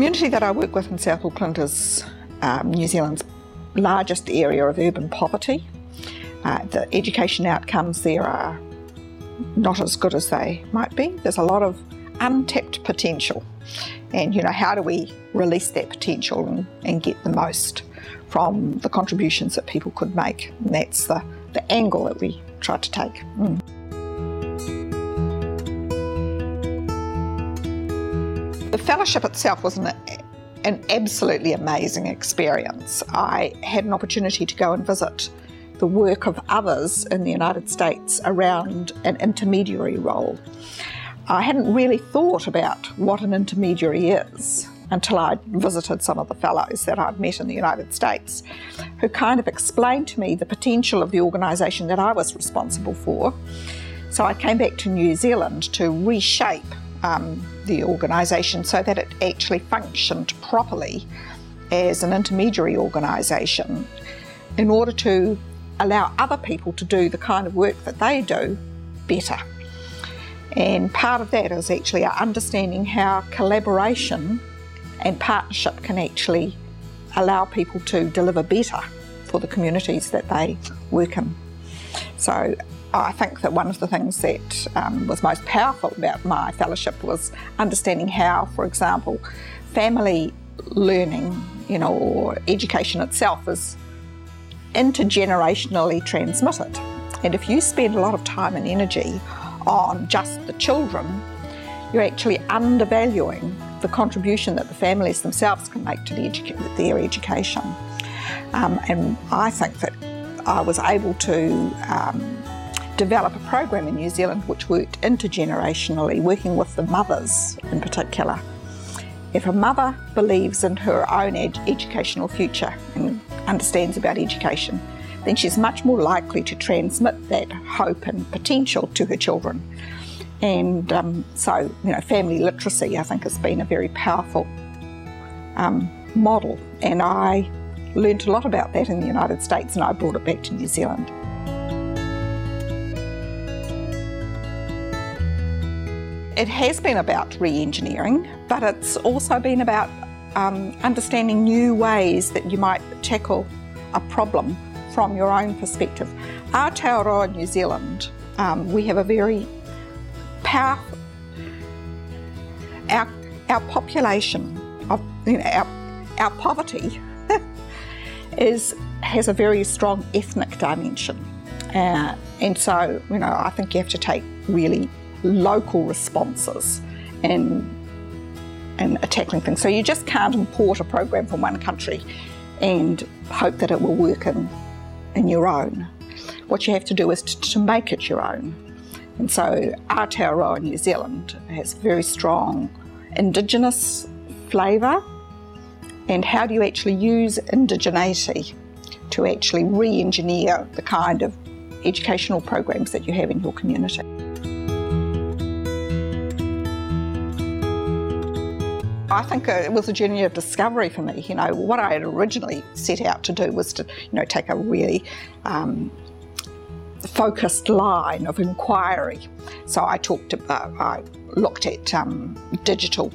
community that I work with in South Auckland is New Zealand's largest area of urban poverty. The education outcomes there are not as good as they might be. There's a lot of untapped potential, and how do we release that potential and get the most from the contributions that people could make? And that's the angle that we try to take. The fellowship itself was an absolutely amazing experience. I had an opportunity to go and visit the work of others in the United States around an intermediary role. I hadn't really thought about what an intermediary is until I'd visited some of the fellows that I'd met in the United States, who kind of explained to me the potential of the organisation that I was responsible for. So I came back to New Zealand to reshape the organisation so that it actually functioned properly as an intermediary organisation in order to allow other people to do the kind of work that they do better. And part of that is actually understanding how collaboration and partnership can actually allow people to deliver better for the communities that they work in. So I think that one of the things that was most powerful about my fellowship was understanding how, for example, family learning, or education itself is intergenerationally transmitted. And if you spend a lot of time and energy on just the children, you're actually undervaluing the contribution that the families themselves can make to their education. And I think that I was able to develop a program in New Zealand which worked intergenerationally, working with the mothers in particular. If a mother believes in her own educational future and understands about education, then she's much more likely to transmit that hope and potential to her children. And so family literacy, I think, has been a very powerful model. And I learned a lot about that in the United States, and I brought it back to New Zealand. It has been about re-engineering, but it's also been about understanding new ways that you might tackle a problem from your own perspective. Aotearoa New Zealand, we have a very powerful, our population of, our poverty has a very strong ethnic dimension. And so, I think you have to take really local responses in tackling things. So you just can't import a program from one country and hope that it will work in your own. What you have to do is to make it your own. And so Aotearoa New Zealand has very strong Indigenous flavour. And how do you actually use indigeneity to actually re-engineer the kind of educational programs that you have in your community? I think it was a journey of discovery for me. What I had originally set out to do was to, take a really focused line of inquiry. So I looked at digital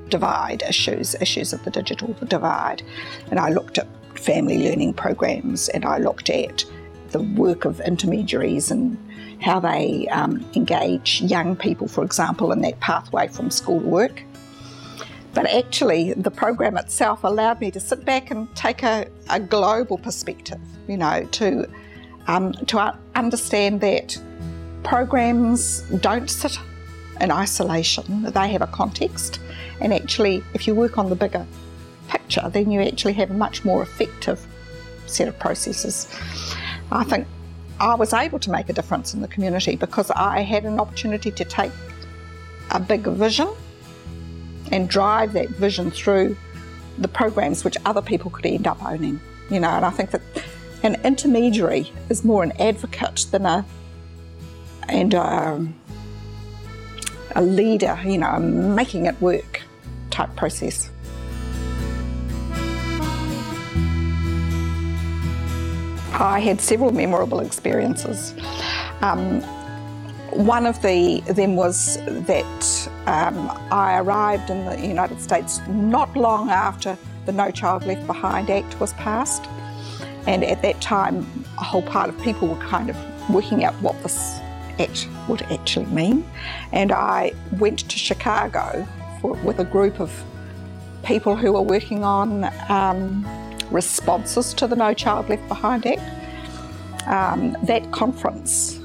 divide issues of the digital divide, and I looked at family learning programs, and I looked at the work of intermediaries and how they engage young people, for example, in that pathway from school to work. But actually, the program itself allowed me to sit back and take a global perspective, to understand that programs don't sit in isolation. They have a context, and actually, if you work on the bigger picture, then you actually have a much more effective set of processes. I think I was able to make a difference in the community because I had an opportunity to take a big vision and drive that vision through the programs which other people could end up owning. And I think that an intermediary is more an advocate than a leader, a making it work type process. I had several memorable experiences. One of them was that I arrived in the United States not long after the No Child Left Behind Act was passed. And at that time, a whole part of people were kind of working out what this act would actually mean. And I went to Chicago with a group of people who were working on responses to the No Child Left Behind Act. That conference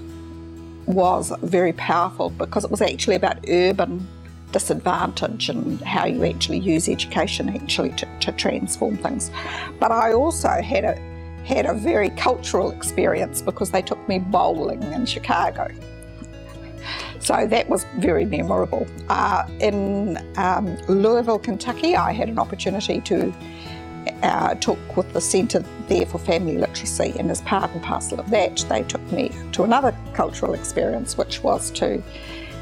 was very powerful because it was actually about urban disadvantage and how you actually use education to transform things. But I also had a very cultural experience because they took me bowling in Chicago. So that was very memorable. In Louisville, Kentucky, I had an opportunity to talk with the Centre there for Family Literacy, and as part and parcel of that, they took me to another cultural experience, which was to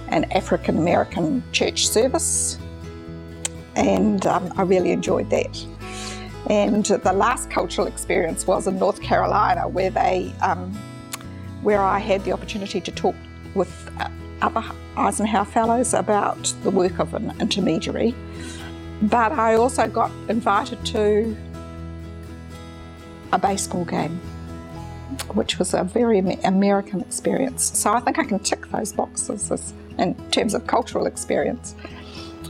an African American church service, and I really enjoyed that. And the last cultural experience was in North Carolina, where I had the opportunity to talk with other Eisenhower Fellows about the work of an intermediary. But I also got invited to a baseball game, which was a very American experience. So I think I can tick those boxes in terms of cultural experience.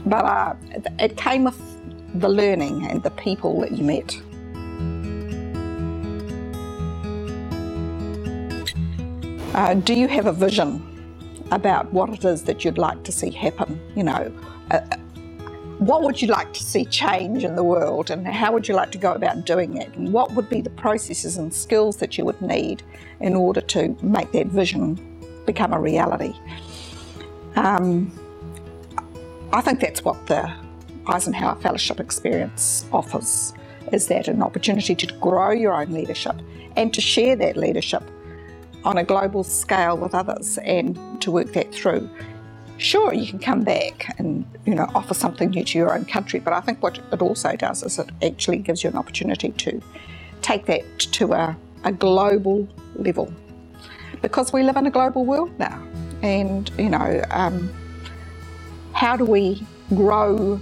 But it came with the learning and the people that you met. Do you have a vision about what it is that you'd like to see happen? You know, what would you like to see change in the world, and how would you like to go about doing that? And what would be the processes and skills that you would need in order to make that vision become a reality? I think that's what the Eisenhower Fellowship experience offers, is that an opportunity to grow your own leadership and to share that leadership on a global scale with others and to work that through. Sure, you can come back and, you know, offer something new to your own country, but I think what it also does is it actually gives you an opportunity to take that to a global level, because we live in a global world now. And, you know, how do we grow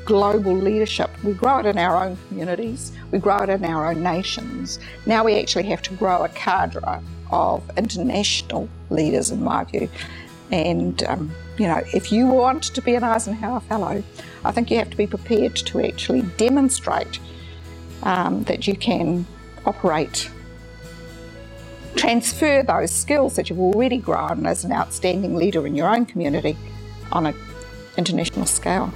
global leadership? We grow it in our own communities, we grow it in our own nations. Now we actually have to grow a cadre of international leaders, in my view. And, you know, if you want to be an Eisenhower Fellow, I think you have to be prepared to actually demonstrate that you can operate, transfer those skills that you've already grown as an outstanding leader in your own community on an international scale.